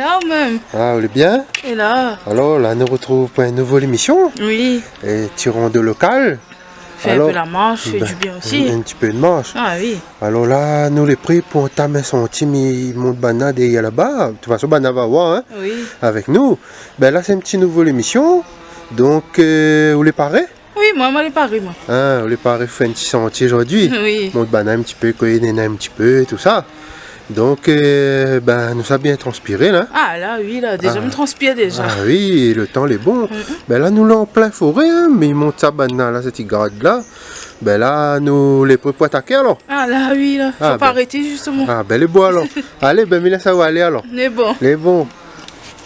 là même. Ah, vous allez bien? Et là? Alors là, nous retrouvons pour une nouvelle émission. Oui. Et tirons de local. Fait un peu la marche, fait du bien aussi. Un petit peu de marche. Ah oui. Alors là, nous les pris pour entamer son team, il monte Bana derrière là-bas. De toute façon, Bana va voir hein, Oui. avec nous. Ben là, c'est une petite nouvelle émission. Donc, vous les parez? Oui, moi, je l'ai paré, moi. Hein, vous les parez, fait un petit sentier aujourd'hui. Oui. Monte Bana un petit peu, cueillir des nains un petit peu, tout ça. Donc, ben, nous sommes bien transpiré là. Ah là, oui, là, déjà, me transpire déjà. Ah oui, le temps est bon. Ben là, nous l'en plein forêt, hein, mais il monte ça maintenant, là, cette garde là. Ben là, nous les prêts pour attaquer alors. Ah là, oui, là. Faut Ah, pas ben. arrêter, justement. Ah ben les beaux alors. Allez, ben mais là ça va aller alors. Mais bon. Les bons.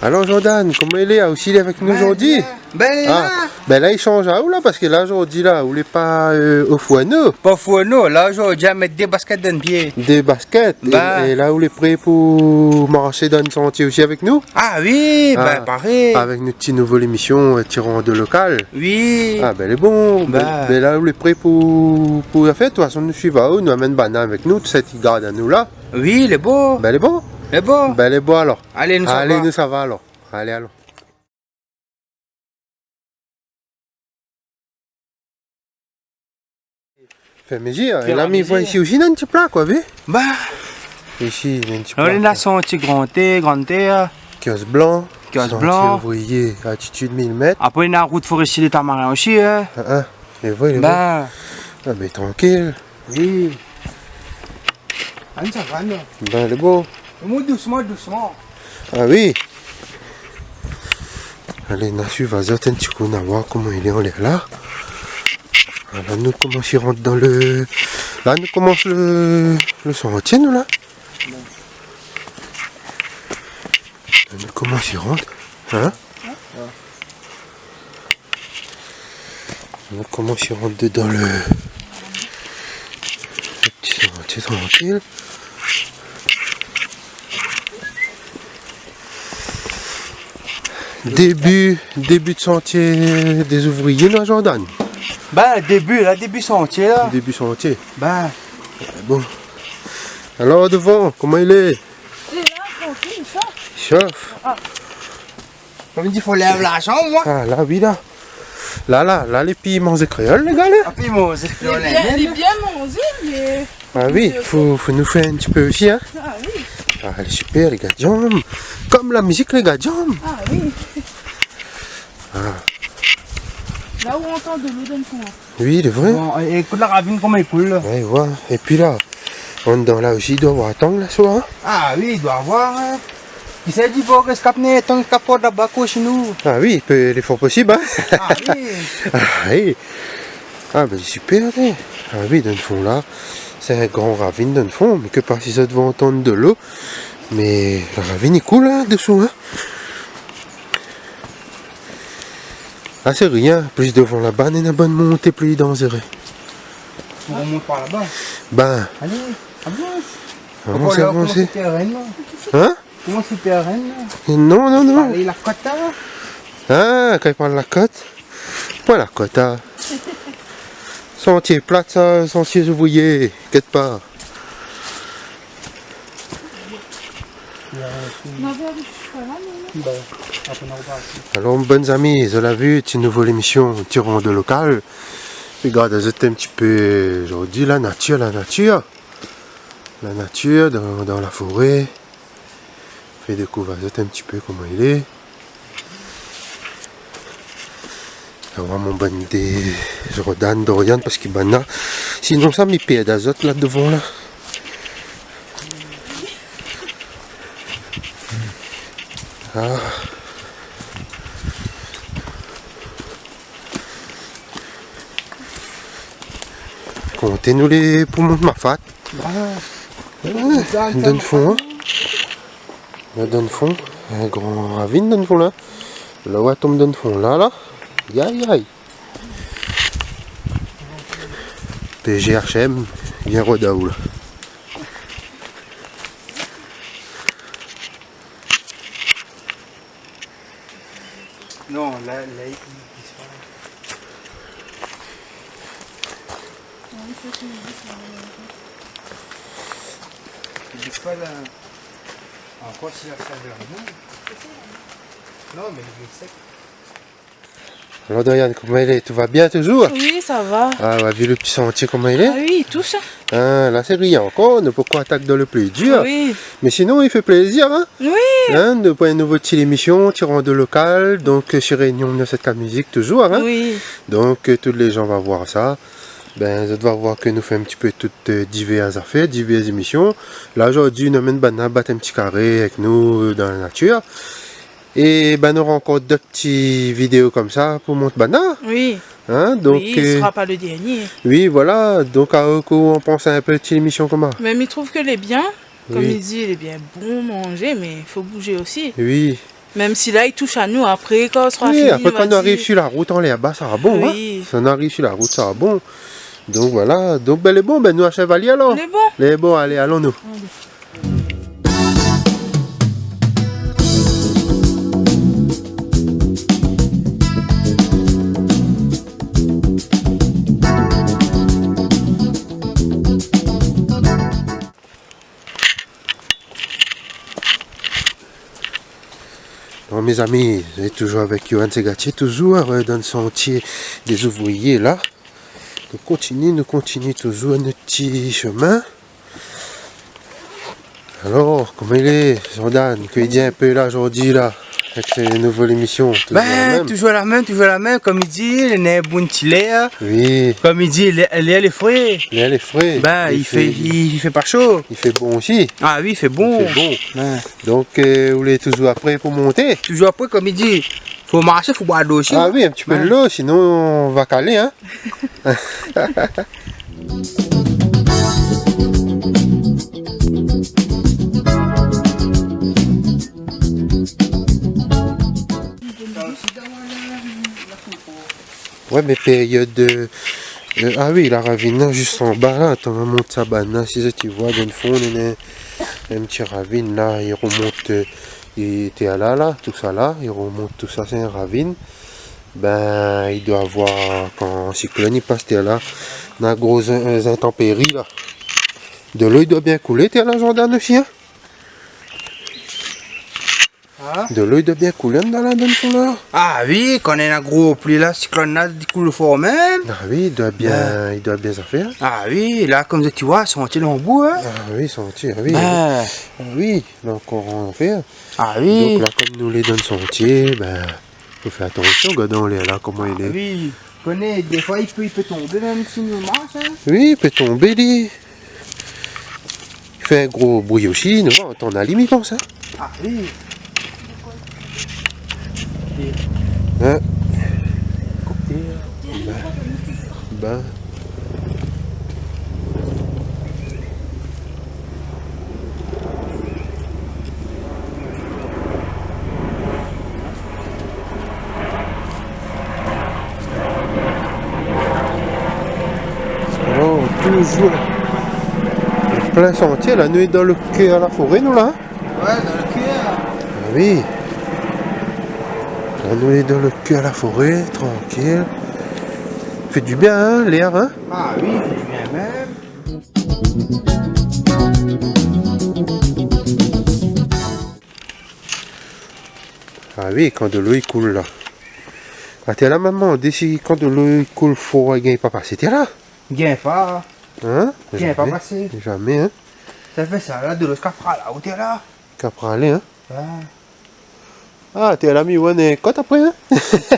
Alors Jordan, comment il est aussi il est avec nous aujourd'hui? Ben là, ben là il change à où là? Parce que là aujourd'hui là, vous n'est pas au fourneau. pas fourneau, là aujourd'hui à mettre des baskets dans le pied. Des baskets. Ben. Et là vous les prêts pour marcher dans le sentier aussi avec nous? Ah oui, Ah, ben pareil. Avec notre petite nouvelle émission tirant de local. Oui. Ah ben les bons. Ben. Ben là vous les prêts pour la fête. De toute façon nous suivons, nous amène Bana avec nous, toute cette garde à nous là. Oui, les beaux. Ben les bons. Les beaux. Ben les beaux alors. Allez, nous ça Allez, va. nous ça va alors. Allez, alors. Fait mesure. Et là, mais voit ici aussi dans un petit plat, quoi, vu? Ben, Ici, il y a un petit on plat. est à senti grande terre. Kiosque blanc. Kiosque sentier blanc. ouvrier, altitude 1000 mètres. Après, on a la route forestière des Tamarins aussi, hein. Et vous, il est bon. Ben, Ah, mais tranquille. oui. Allez, ça va, non. Ben, il est beau. Doucement, doucement. Ah oui. Allez, Nassu va zot un petit coup, on va voir comment il est en l'air là. Alors, nous commençons à rentrer dans le... Là, nous commençons le sentier, nous, là. Là, nous commençons à rentrer. Hein? Nous commençons à rentrer dans le petit sentier tranquille. Début de sentier des ouvriers, là, Jordan. Ben, début sentier, là. Début sentier. Ben, Bon. Alors, devant, comment il est? Il est là, tranquille, ça. Il chauffe. comme dit, il faut lève la jambe, moi. Ah, là, oui, là. Là, les piments et créoles, les gars, là. Ah, puis moi, c'est Il est bien mangé, mais... Ah oui, faut nous faire un petit peu aussi, hein. Ah oui. Ah, elle est super, les gars de jambes. Comme la musique, les gars de jambes. Ah oui. Là où on entend de l'eau dans le fond. Oui, il est vrai. Bon, écoute la ravine comment il coule, là. Ouais, ouais. Et puis là, on est dans là aussi, il doit avoir attendre, là, soir. Hein. Ah oui, il doit avoir. Hein. Qui s'est dit, faut que ce capne tant que capot là-bas, chez nous. Ah oui, il est fort possible, hein. Ah oui. Ah oui. Ah ben c'est super, hein. Ah oui, dans le fond là, c'est un grand ravine dans le fond, mais que pas si ça devait entendre de l'eau. Mais la ravine est cool là, dessous, hein. Ah c'est rien, plus devant là-bas, on a une bonne montée plus dangereuse. On remonte par là-bas. Ben, Allez, avance. comment c'est avancé? Hein? Hein? Comment c'est terrain, là? Non. Allez, la côte, là. Ah, quand il parle de la côte, pas la côte, hein. Sentier plat, ça, sentier ouvrier, quelque part. Alors, bonnes amis, je l'ai vu, une nouvelle émission, tirons de local. Regarde, c'était un petit peu, aujourd'hui, la nature. La nature dans la forêt. Fait découvrir un petit peu comment il est. C'est vraiment une bonne idée, Jordan, Dorian, parce qu'il est là. Sinon, ça m'y perd d'azote là devant là. Ah. Comptez-nous les poumons de ma fat. Donne fond, hein. Là, donne fond. Un grand ravine donne fond là. Là où elle tombe donne fond là. Aïe. PGHM, vient Rodaoul. Non, là, il se passe. Il dit pas là. En quoi c'est la saveur, non? Non, mais il est sec. Alors Dorian, comment il est? Tout va bien toujours? Oui, ça va. Ah, on a vu le petit sentier comment il est? Ah oui, il touche. Ah, là c'est rien encore, ne pourquoi attaque dans le plus dur. Oui. Mais sinon il fait plaisir, hein? Oui. Hein, de point nouveau de émission, tirant de local, donc sur Réunion de cette musique toujours, hein? Oui. Donc tous les gens vont voir ça. Ben, vous allez voir que nous faisons un petit peu toutes diverses affaires, diverses émissions. Là aujourd'hui, nous amène Bana battre un petit carré avec nous dans la nature. Et ben, on aura encore deux petites vidéos comme ça pour montrer Bana. Oui. Hein, donc, Oui, il ne sera pas le dernier. oui, voilà. Donc, à on pense à un peu de petite émission comme ça. Même il trouve que est bien. Comme Oui. il dit, il est bien bon manger, mais il faut bouger aussi. Oui. Même si là, il touche à nous. Après, quand on sera Oui, fini, après, il va quand on arrive dire- sur la route en l'air bas, ça sera bon. Oui. Hein? Si on arrive sur la route, ça sera bon. Donc, voilà. Donc, ben, les bons, ben, nous à Chevalier alors. Il est bon. Les bons, allez, allons-nous. Alors, mes amis, je suis toujours avec Johan Segatier, toujours dans le sentier des ouvriers là. Nous continuons toujours notre petit chemin. Alors, comment il est, Jordan, qu'il dit un peu là aujourd'hui là, avec ces nouvelles émissions, toujours la Ben, même. toujours la même, comme il dit, il est bon l'air. Oui, Comme il dit, l'air est frais. l'air est frais. Ben, il fait pas chaud. il fait bon aussi. Ah oui, il fait bon. Il fait bon. Ben, Donc, vous êtes toujours après pour monter. toujours après, comme il dit, faut marcher, faut boire de l'eau aussi. Ah oui, un petit peu de l'eau, sinon on va caler, hein. Ouais, mais période de... ah oui, la ravine, là, juste en bas, là, attends, on monte sa banane, si tu vois, dans le fond, on a un petit ravine, là, il remonte, il était là, tout ça là, il remonte tout ça, c'est une ravine. Ben, il doit avoir, quand un cyclone, il passe, t'es là, dans la grosse intempérie, là. De l'eau, il doit bien couler, t'es là, Jordan, aussi, hein. Ah. De l'eau, il doit bien couler dans le fond, là. Ah oui, quand on est un gros pli là, cyclone là, du coup le fort même. Ah oui, il doit bien ça faire. Ah oui, là, comme tu vois, sentier dans le bout, hein. Ah oui, sentier, ah oui. Ben, Ah oui, il a encore en faire. ah oui. Donc là, comme nous les donne sentier, ben, faut faire attention, regardons les là, comment il Ah est. oui, connais, des fois il peut tomber même si nous marche, hein. Oui, il peut tomber, lui. Il fait un gros bruit aussi, nous, on a limite, pense, hein. Ah oui. Hein? Coupé. Ben. Oh, toujours. Plein sentier, la nuit dans le cœur à la forêt, nous là. Hein? Ouais, dans le cœur. Ah oui. Là, nous est dans le cœur à la forêt, tranquille. Fait du bien, hein, l'air, hein. Ah oui, il fait du bien même. Ah oui, quand de l'eau il coule là. Ah t'es là maman, d'ici quand de l'eau il coule fort, il pas passé, t'es là. Bien pas. Hein? Bien pas passé. Jamais, hein. Ça fait ça là, de l'eau capra là, où t'es là. Capralé, hein. Ah. Ah t'es là, mi ouais, côte après, hein.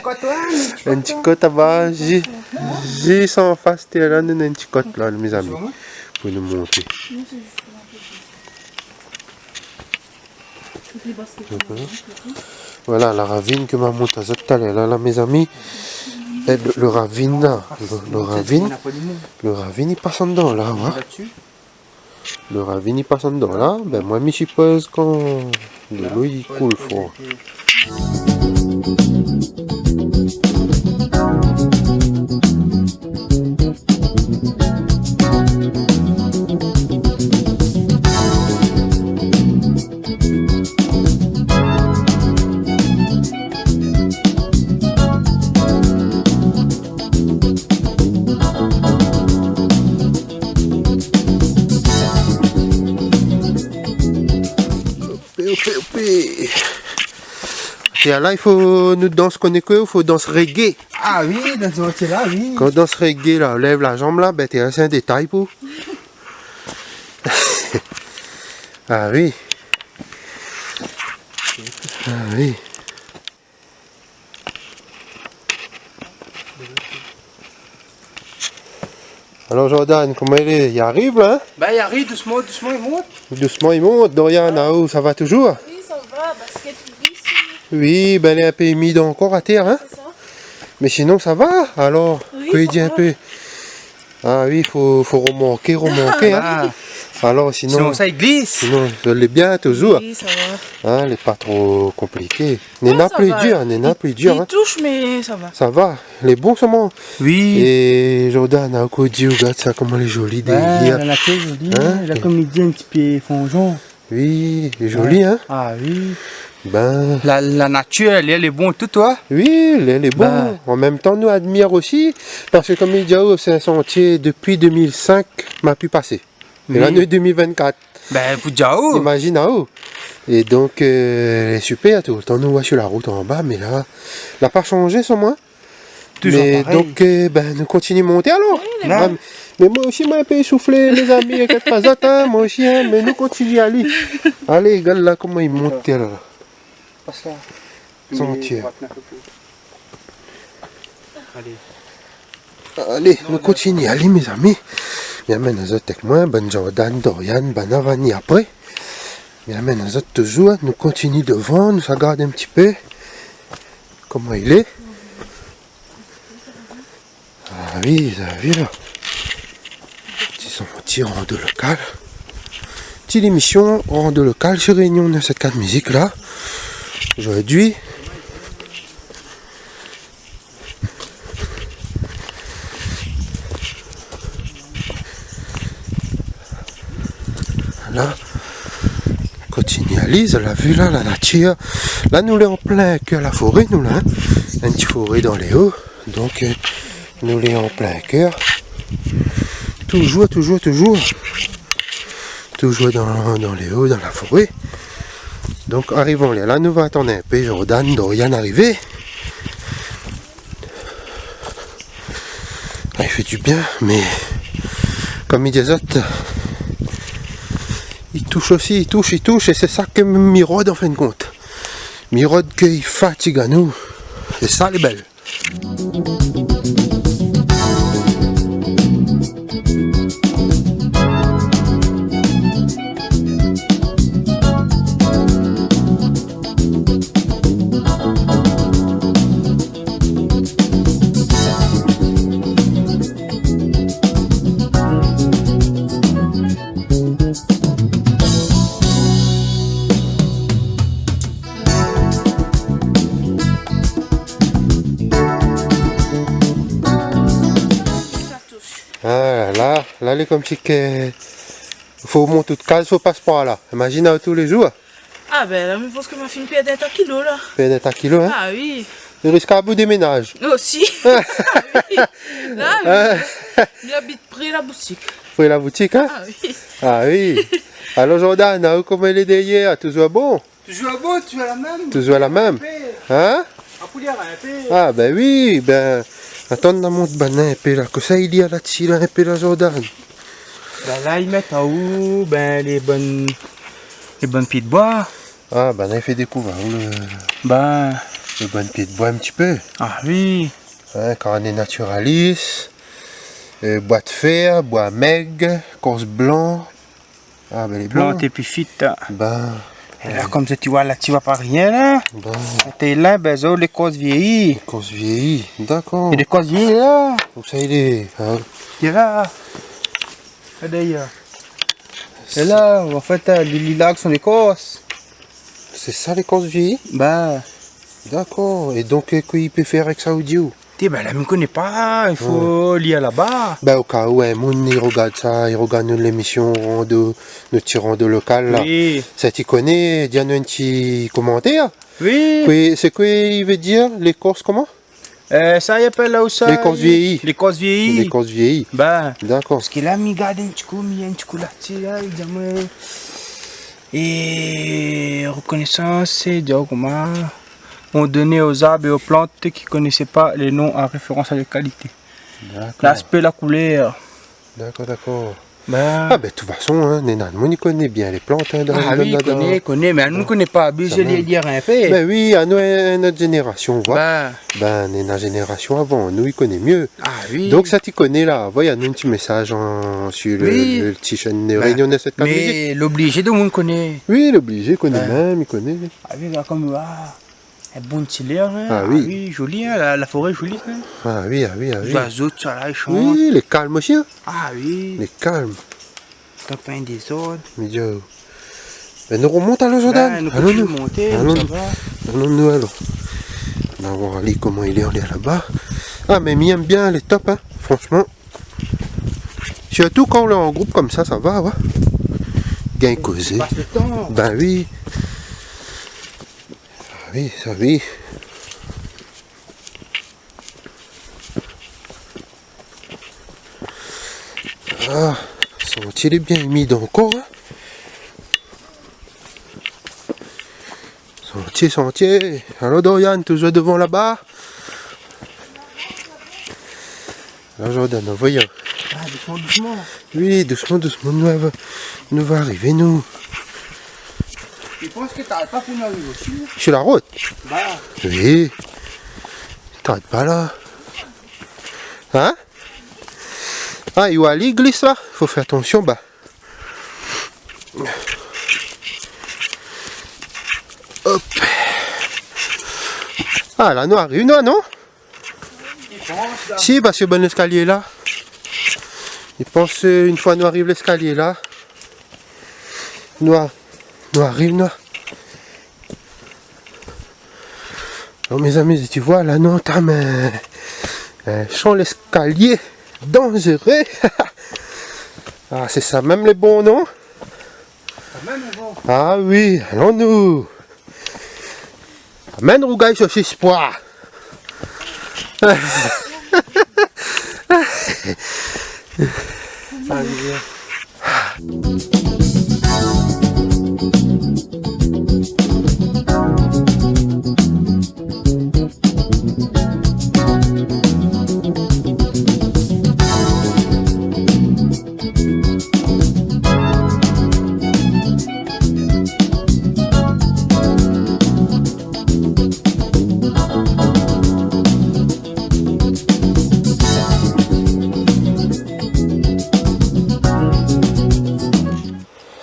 Quoi toi? Un petit côte là-bas, j'ai sans face, t'es là, un petit côte là, mes amis. Pour nous montrer. Voilà la ravine que m'a monté tout à l'heure, là, mes amis. Et le ravine là, le ravine il passe en dedans là, ouais. Le ravine il passe en dedans là, ben moi je suppose quand de l'eau il coule fort. Et là, il faut nous danser qu'on est quoi? Il faut danser reggae. Ah oui, dans ce côté-là, oui. Quand on danse reggae, là, on lève la jambe là, ben c'est un détail pour. Ah oui. Ah oui. Alors Jordan, comment il est? Il arrive là, hein? Ben, il arrive doucement, doucement, il monte. Doucement il monte. Dorian, là-haut, ça va toujours? Oui, ça va, basket glisse. Oui, ben elle est un peu humide encore à terre, hein? C'est ça. Mais sinon ça va, alors, Oui, que il ça dit un va. peu. Ah oui, faut remonter, hein? Ah, Alors sinon sinon, ça, il glisse. sinon, je l'ai bien toujours. Oui, ça va. Hein, elle n'est pas trop compliquée. Ouais, Néna ça plus va. dur, Néna plus dur. Il Hein. touche, mais ça va. Ça va, les bons seulement. Oui. Et Jordan, à côté, regarde ça, comment elle est jolie Ben, derrière. la tête jolie, Hein? la comédie un petit peu fongeant. Oui, elle est jolie, hein? Ah oui. Ben, La nature, elle est bonne, tout toi. oui, elle est bonne. Ben. En même temps, nous admire aussi, parce que comme il dit, oh, c'est un sentier depuis 2005, m'a pu passer. Et Oui. là, nous, 2024. Ben, pour Jao. Imagine à haut. Et donc, elle est super, tout le temps, nous voit sur la route en bas, mais là, elle n'a pas changé, sans moi. Toujours Mais pareil. donc, ben, nous continuons à monter alors. elle est Ah, mais moi aussi, moi, un peu essoufflé, les amis, inquiète pas, hein, moi aussi, hein, mais nous continuons à aller. Allez, regarde là comment il monte là. Passe là. Sentier. Allez. Allez, nous continuons à aller, mes amis. Bien, mais nous autres avec moi, ben Jordan, Dorian, ben Avani après. Bien, mais nous autres toujours, nous continuons devant, nous regardons un petit peu comment il est. Ah oui, vous avez vu là. Petit rando local. Petite émission rando local sur Réunion de cette 4 musique là. Aujourd'hui. Là. Continue à lise, la vue là, la nature. Là nous sommes en plein cœur la forêt, nous là. Hein. Une petite forêt dans les hauts. Donc nous sommes en plein cœur. Toujours dans les hauts, dans la forêt. Donc arrivons là. Là nous va attendre un peu Jordan, Dorian arriver. Ah, il fait du bien, mais comme il dit les autres, il touche aussi, il touche, et c'est ça que Mirod en fin de compte. Mirod qu'il fatigue à nous. C'est ça les belles. Ça touche. Ah là les comme si que faut monter toute case, faut pas se prendre là. Imagine tous les jours. Ah ben là, je pense que ma fille perd un kilo là. Peut-être un kilo, hein. Ah oui. Il risque à bout des ménages. Aussi. Ah oui. Là, il habite près de la boutique. Faut aller à la boutique, hein. Ah oui. Ah oui. Alors Jordan, comment il est derrière? Toujours bon? Toujours beau, tu as la même. Toujours la même? Hein? À poulière, un peu. Ah ben oui, ben attends dans mon banin un peu là, que ça il y a là-dessus là un peu là Jordan. Ben là, ils mettent en haut les bonnes pieds de bois. Ah ben là il fait découvrir Ben, le bon pied de bois un petit peu. ah oui. Hein, carnet naturalis, bois de fer, bois meg, corse blanc. Ah ben les blancs. Plante et puis fit. Ben, Et là, comme ça, tu vois, là, tu vois pas rien là. ben, T'es là, ben, ça, les causes vieillies. corse vieillie, d'accord. Et les causes vieillies là. Où ça il est? Hein? Qui est là. Et d'ailleurs. Et là, en fait, les lilas sont les causes. C'est ça les corses vieillies? Ben, D'accord. Et donc qu'il peut faire avec ça audio? ben là, je ne connais pas. Il faut lire là-bas. Ben au cas où un monde il regarde ça, il regarde l'émission rando, notre petit rando local là. Oui. Ça tu connais, dis-nous un petit commentaire. Oui. C'est quoi il veut dire les corses comment? Ça, il appelle là où ça. Les causes vieillies. Les causes vieillies. Les corses vieillies. Ben. D'accord. Parce qu'il a mis garde un petit coup, là-dessus, là, il dit, et reconnaissance, c'est comment ont donné aux arbres et aux plantes qui ne connaissaient pas les noms en référence à leur qualité. D'accord. L'aspect, la couleur. D'accord, d'accord. Ben, Ah ben de toute façon, hein, Nénan, moi il connaît bien les plantes. Hein, oui, il connaît, mais nous ne connaît pas. Je l'ai dit rien fait. Ben oui, à nous, notre génération, voilà. Ben, Ben, notre génération avant, nous il connaît mieux. ah oui. Donc ça t'y connaît là. Voyez, nous un petit message sur Oui. le petit chaîne de réunion de cette musique. Mais l'obligé de monde connaît. Oui, l'obligé, il connaît Ben. même, il connaît. Ah oui, là, comme un bon petit l'air. Hein. Ah oui. Joli, hein, la forêt jolie. Hein. Ah oui, ah oui, ah Les oui. oiseaux, tout ça là, ils chantent. Oui, les calmes aussi, hein. Ah oui. Les calmes. Top un des ordres. Mais Dieu. Ben nous remontons alors, Jordan. Nous Allons-nous. continuons monter, Allons-nous. ça va. Allons-nous alors. On va voir Ali comment il est là-bas. Ah mais il aime bien, elle est top, hein. Franchement. Surtout quand on est en groupe comme ça va, ouais. Bien causé. Passe le temps. Ben oui. Ah oui, ça oui. Ah, sentier est bien humide encore. Hein. Sentier, sentier. Alors Dorian, toujours devant là-bas. Alors Jordan, voyons. Ah, doucement, doucement. Oui, doucement, doucement, nous va arriver, nous. Tu penses que t'arrêtes pas pour nous arriver aussi? Sur la route. Bah, Oui. T'arrêtes pas là. Hein? Ah, il y a Ali glisse là. Faut faire attention, bah. Hop. Ah, là, nous arrive, non? il pense là. Si, parce que bon escalier là. Il pense une fois nous arrive l'escalier là. Nous arrive, nous. Alors mes amis, tu vois là, non, t'as mais sans l'escalier dangereux. Ah, c'est ça, même les bons noms. Quand même, bon. Ah oui, allons-nous. Amène rougaille saucisse poire.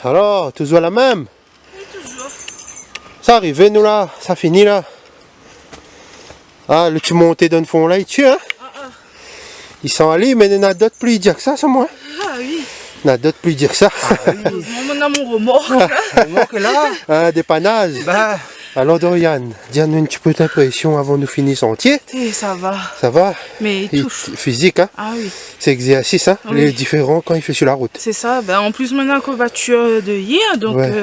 Alors, toujours la même? Toujours. Ça arrive, nous là, ça finit là. Ah, le tu monté dans le fond là, il tue, hein? Ils sont allés, mais il y en a d'autres plus dire que ça, c'est moi. Ah oui. Il y en a d'autres plus dire que ça. Heureusement, on a mon remorque. Comment que là? Un dépannage. Bah, Alors, Dorian, dis-nous un petit peu d'impression avant de finir sentier. Et ça va. Ça va? Mais il Et touche. physique, hein? Ah oui. C'est exercice, hein? Oui. Les différents quand il fait sur la route. C'est ça. Ben, en plus, maintenant, courbature de hier. Donc, Ouais.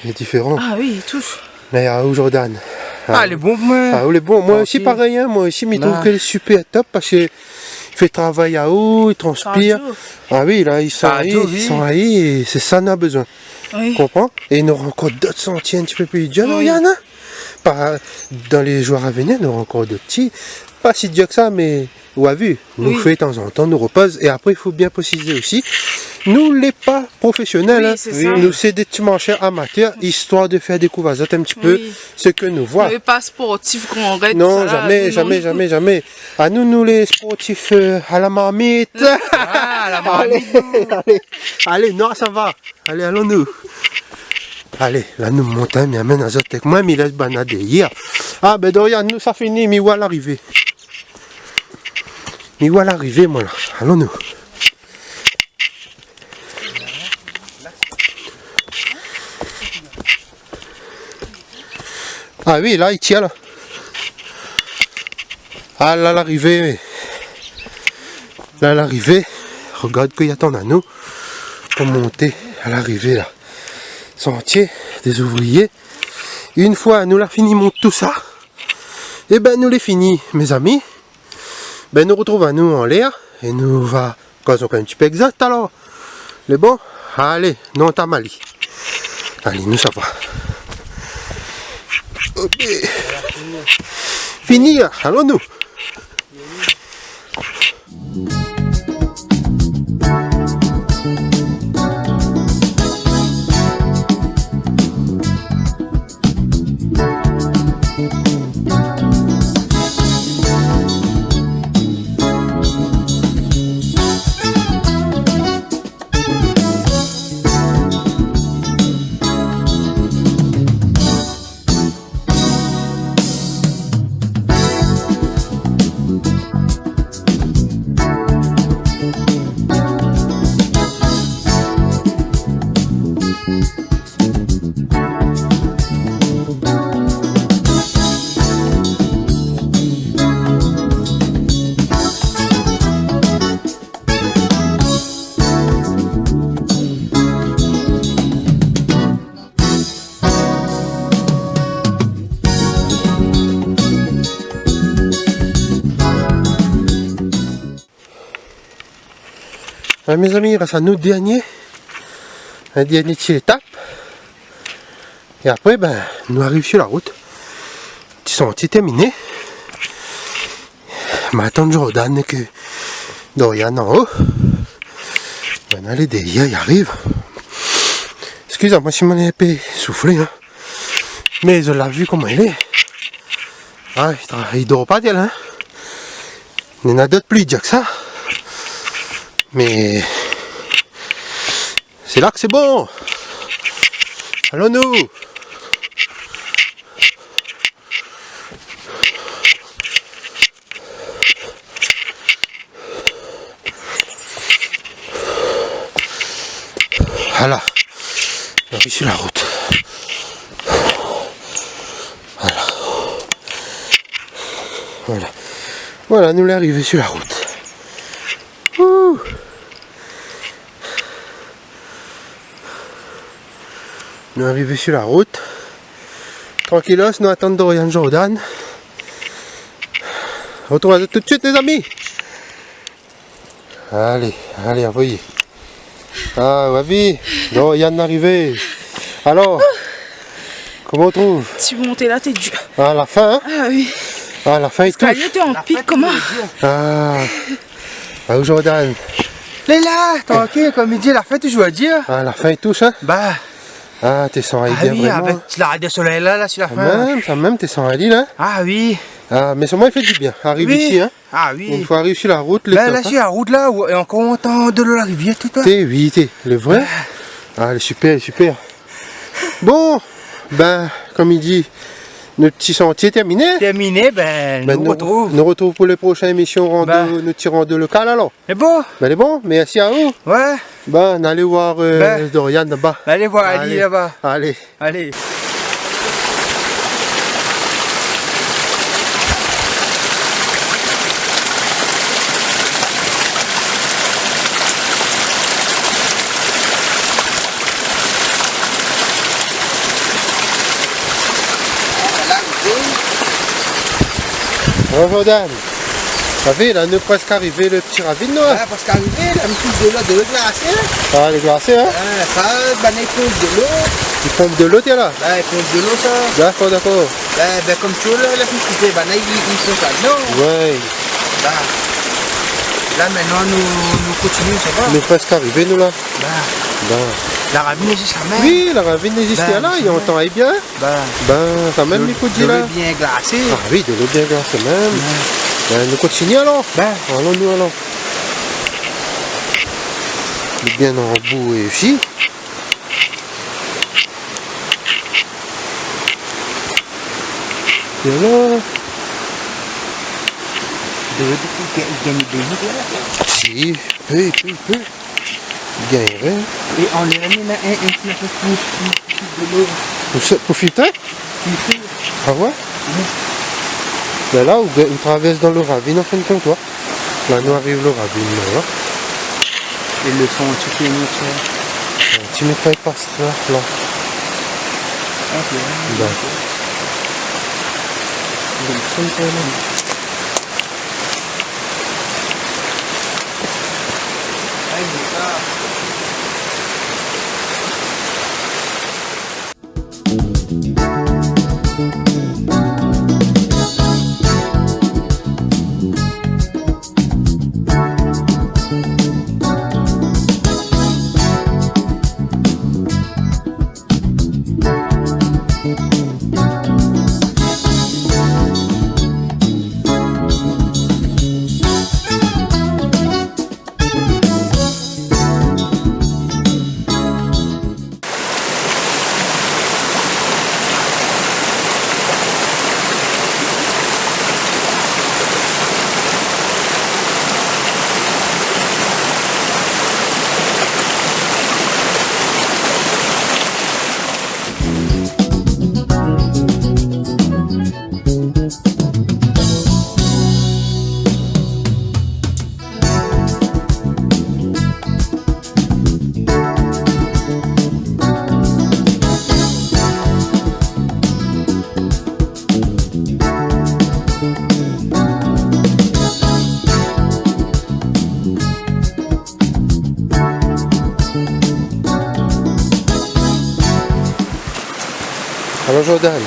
Les différents. ah oui, il touche. Mais où Jordan? ah, les bons, moi. Ah, les bons. Moi aussi, Ok. pareil, hein? Moi aussi, mais je trouve Bah. que est super top parce que il fait travail à eau, il transpire. Cardio. Ah oui, là, ils sont ahis, Cardio, oui. ils sont ahis, et c'est ça qu'on a besoin. Oui. Comprends? Et il y aura encore d'autres sentiers un petit peu plus durs, Oui. Yann, hein? Pas dans les jours à venir, il y aura encore d'autres petits. Pas si dur que ça, mais ou à vue. Nous Oui. fait de temps en temps, nous repose. Et après, il faut bien préciser aussi, nous les pas professionnels, Oui, hein. c'est ça. Nous c'est des petits mancheurs amateurs, histoire de faire découvrir un petit peu Oui. ce que nous voit. Mais pas sportif qu'on reste. Non, jamais. À nous les sportifs à la marmite. Ah, la Allez, marmite. allez, non, ça va. Allez, allons-nous. Allez, là, nous montons, mais amène Azot avec moi, mais il laisse banader hier. Ah, ben, Dorian, nous, ça finit, mais où à l'arrivée? Mais où à l'arrivée, moi, là? Allons-nous. Ah oui, là, il tient, là. Ah, là, l'arrivée. Là, l'arrivée. Regarde qu'il y a tant à nous pour monter à l'arrivée, là. Sentier des ouvriers. Une fois nous la finissons tout ça, et ben nous les finis, mes amis. Ben nous retrouvons à nous en l'air et nous va quand on un petit peu exact alors. Les bons, allez, non t'as Mali. Allez, nous ça va. Ok. Fini, allons-nous. Ah, mes amis, il reste un autre dernier. Un dernier petite étape. Et après, ben, nous arrivons sur la route. Ils sont terminés. Maintenant, Jordan que Dorian en haut. Maintenant, les derrière, ils arrivent. Excusez-moi si mon épée soufflé. Hein. Mais je l'ai vu comment il est. Ah, il dort pas d'elle. Hein. Il y en a d'autres plus durs que ça. Mais c'est là que c'est bon. Allons-nous. Voilà. On est sur la route. Voilà. Voilà. Voilà, nous l'arrivée sur la route. Ouh. Nous arrivons sur la route. Tranquillos, nous attendons Dorian Jordan. Retour tout de suite les amis. Allez, allez, envoyez. Ah, Wavi, Dorian arrivé. Alors, comment on trouve? Si vous montez là, t'es dur. Ah, la fin, hein? Ah oui. Ah, la fin est touche. L'escalier, t'es en pic, comment? Ah, ah, Jordan. Léla, tranquille, comme il dit, la fête, je dois dire. Ah, la fin est touche, hein? Bah, Ah, t'es sans ah bien oui, vraiment. avec la de soleil là, sur la fin. Quand même, t'es sans aller là. Ah oui. Ah, mais sûrement il fait du bien. Arrive Oui. ici, hein. Ah Une oui. fois arrive sur la route, les Ben top, là, hein. sur la route là, et encore on entend de l'eau la rivière, tout ça. T'es, oui, t'es. Le vrai. Ah, elle est super, super. Bon, ben, comme il dit, notre petit sentier est terminé. Terminé, ben, Ben, nous retrouve. nous retrouvons pour les prochaines émissions rando, Ben. notre petit rando local alors. C'est beau? Ben, elle est bon, merci à vous. Ouais. Ben, allez voir Ben. Dorian là-bas. Allez voir Ali Allez. là-bas. Allez. Allez. Bon, Jordan. T'as vu, là, nous presque arrivé le petit ravine, là. Ah, parce qu'arrivé, la petite de l'eau glacée, là. Ah, les glacés, hein. Ça, ben, ils pompent de l'eau. Ils pompent de l'eau, t'es là. Ben, ils pompent de l'eau, ça. D'accord, d'accord. Ben, comme tu vois, là, la petite, ben, là, ils font ça. Non. Ouais. Ben, là, maintenant, nous continuons, ça va. Nous presque arrivés, nous, là. Ben, Ben. la ravine est juste la même. Oui, la ravine existait Ben, là, c'est il vrai. entend bien. Ben, Ben, quand même, les coups de de là. l'eau bien glacée. Ah oui, de l'eau bien glacée même. Ben, nous continuons alors. Ben, Allons-nous alors. Bien en bout et ici. Et là. il gagne des vies, là. Si, peu. Gagnerait. Et on les ramène à un petit peu plus de l'eau. Pour filtrer? Ah ouais? Ben là, on traverse dans le ravine en fin de compte, toi. Là, nous arrive le ravine, là. Et le son, tu fais une autre. Tu mets pas par là, là. Ben. Donc, ça, c'est là. Jordan.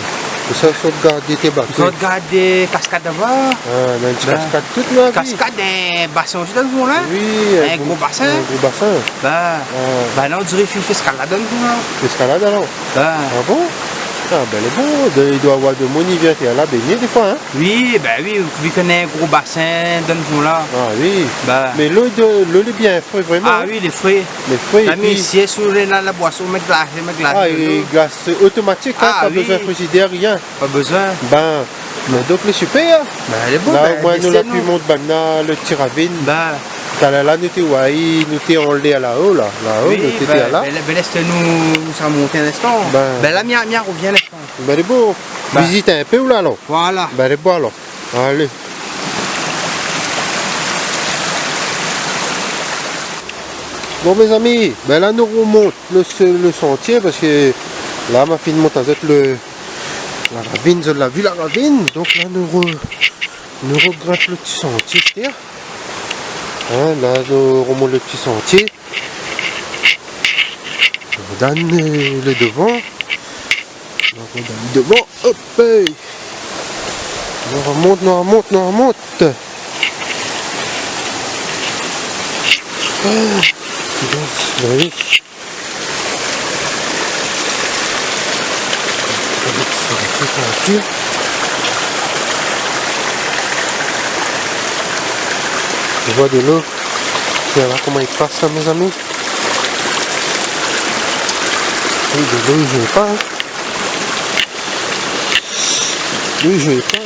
Ça sauvegarder tes bateaux. Regarde des cascades d'abord. Ah, dans une Ben, cascade toute la vie. Cascade, des bassins aussi dans le fond là. Oui, Un gros bassin. Un gros bassin. Bah, Ah, bah là on dirait qu'il fait escalade dans le fond là. l'escalade alors. Bah, Ah bon? Ah ben elle est bon. Il doit y avoir de mon hiver qui est à la baigner des fois. Hein? oui, bah oui, vu qu'on a un gros bassin dans le fond là. Ah oui. Bah, Mais l'eau est bien frais vraiment. ah oui, les frais. Les frais. La et puis- mis ici sur la boisson, mettre glace, Ah, et glace automatique, hein, Ah, pas oui. besoin de frigidaire, rien. Pas besoin. Ben, donc les super. Bah, elle est bonne. Là, bah, moi, nous, la laissez-nous. pluie monte, le tiravine. Bah, Là, nous, t'es en lait à là-haut, là. Là-haut, oui, nous, bah, t'étais là. laisse-nous ça monter un instant. Ben. Ben là, mia revient l'instant. Ben, elle est beau. Ben. Visite un peu, ou là, alors. Voilà. Ben, elle est beau, alors. Allez. Bon, mes amis, ben là, nous remonte le sentier, parce que là, ma fille monte avec la ravine, je l'ai vu, la ravine. Donc là, nous regrettons le petit sentier, c'est-à-dire. Hein, là, nous remontons le petit sentier. On donne le devant. On donne le devant. Hop! Hey. On remonte, on remonte, on remonte. Oui. Je vois de l'eau. Voilà comment il passe là, mes amis. Oui, de l'eau, je ne vais pas. Hein. Oui, je ne vais pas.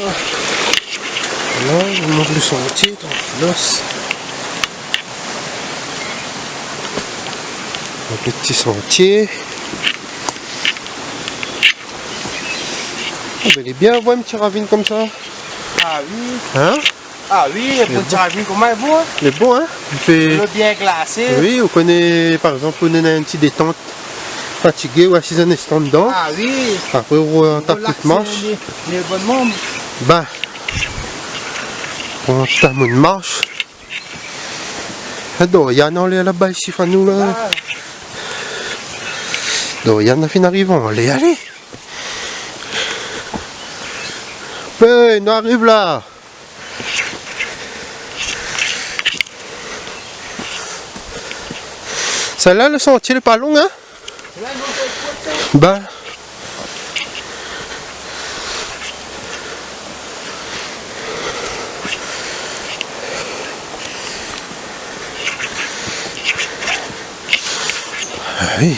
Là, je monte le sentier dans l'os. Donc, le petit sentier. Oh, ben, il est bien, voir une petite ravine comme ça. Ah oui. Hein? Ah oui, pour dire à lui comment elle voit. Il est bon, hein? Il fait... L'eau bien glacée. Oui, on connaît, par exemple, on a un petit détente fatigué ou assis un instant dedans. Ah oui. Après, on tape toute marche. Les bonnes membres. Ben, on tape une marche. Dorian, on est là-bas ici, nous là. Ah, Dorian a fini arrivant, on est allé. Ben, on arrive là. Celle-là, le sentier n'est pas long, hein? Ben. Ah oui.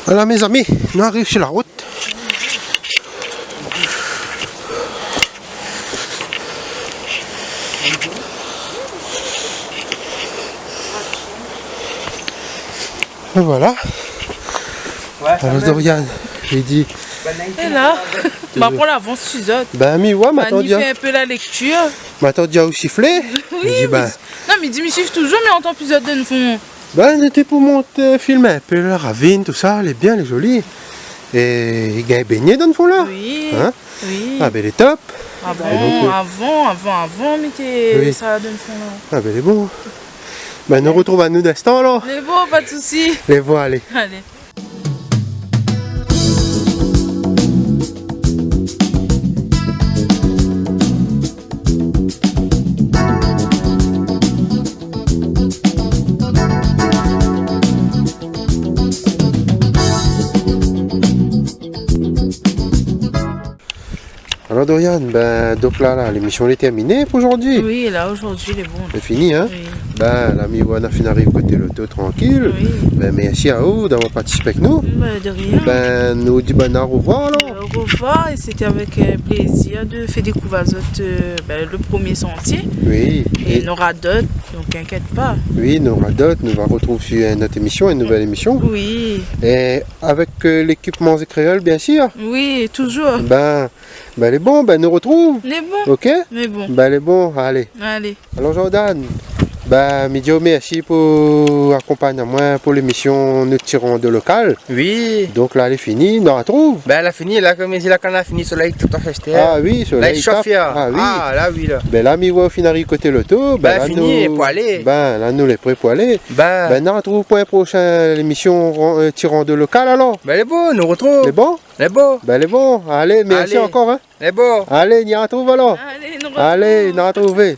Voilà mes amis, nous arrivons sur la route. Et voilà. ouais, ça Alors même. Dorian, il dit, Et là, bah pour l'avance, tu autres. ben mi ouais, Bah, il m'attends fait un peu la lecture. déjà au sifflet. Oui, Il dit, ben, Non, mais il dit, me suivre toujours, mais en tant épisode de fond. ben, on était pour monter, filmer un peu la ravine, tout ça, elle est bien, elle est jolie. Et il y a un beignet dans le fond là. Oui. Hein? Oui. Ah ben elle est top. Avant, Et donc, avant, mais t'es Oui. ça donne fond là. Ah ben elle est bon. Ben nous retrouvons à nous d'instant alors. Mais bon, pas de soucis. Les voilà, allez. Allez. Alors Dorian, ben donc là l'émission est terminée pour aujourd'hui. Oui, là, aujourd'hui, il est bon. C'est fini hein. Oui. Ben l'ami Wana fin arrive côté l'auto tranquille. Oui. Ben merci à vous d'avoir participé avec nous. Bah, de rien. Ben nous disons ben, au revoir alors. Au revoir, et c'était avec plaisir de faire découvrir le premier sentier. Oui. Et il y en aura d'autres, donc t'inquiète pas. Oui, nous aura d'autres, nous va retrouver sur notre émission, une nouvelle émission. Oui, Et avec l'équipement créole bien sûr. oui, toujours. Ben elle est bon, ben nous retrouve. Mais bon, Ok? mais bon. Ben elle est bon, allez. Allez. Alors Jordan, Ben, Midio, merci pour accompagnement pour l'émission Nous tirons de local. Oui. Donc là, elle est finie, on la retrouve. Ben, elle a fini, là, comme il dit, là, quand elle a fini, soleil tout à fait. Ah oui, Là, il chauffe, Ah oui. Ah, là, oui, là. Ben là, mi voit au final côté l'auto. Ben, là, fini, pour aller. Ben, là, nous les prêts pour aller. Ben, Ben, on retrouve pour la prochaine émission tirant de local alors. ben, elle est beau, nous retrouve. C'est bon? Elle est beau. Ben, elle est bon. Allez, merci Allez. encore. Hein. Elle est beau. Allez, on y retrouve alors. Allez, nous Allez, retrouvons. on a retrouvé.